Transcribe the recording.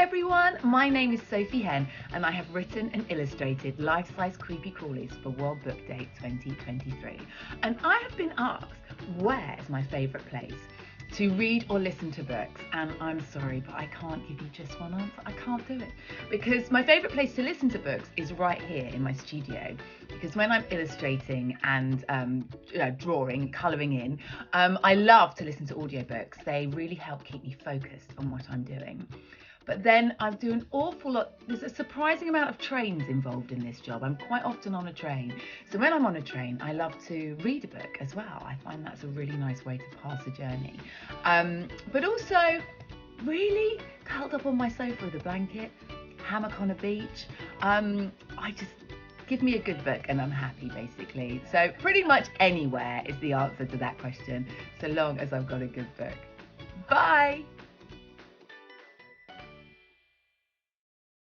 everyone, my name is Sophy Henn and I have written and illustrated Lifesize Creepy Crawlies for World Book Day 2023. And I have been asked, where is my favourite place to read or listen to books? And I'm sorry, but I can't give you just one answer. I can't do it. Because my favourite place to listen to books is right here in my studio. Because when I'm illustrating and drawing, colouring in, I love to listen to audiobooks. They really help keep me focused on what I'm doing. But then I do an awful lot, there's a surprising amount of trains involved in this job. I'm quite often on a train. So when I'm on a train, I love to read a book as well. I find that's a really nice way to pass a journey. But also really curled up on my sofa with a blanket, hammock on a beach. Give me a good book and I'm happy, basically. So pretty much anywhere is the answer to that question, so long as I've got a good book. Bye.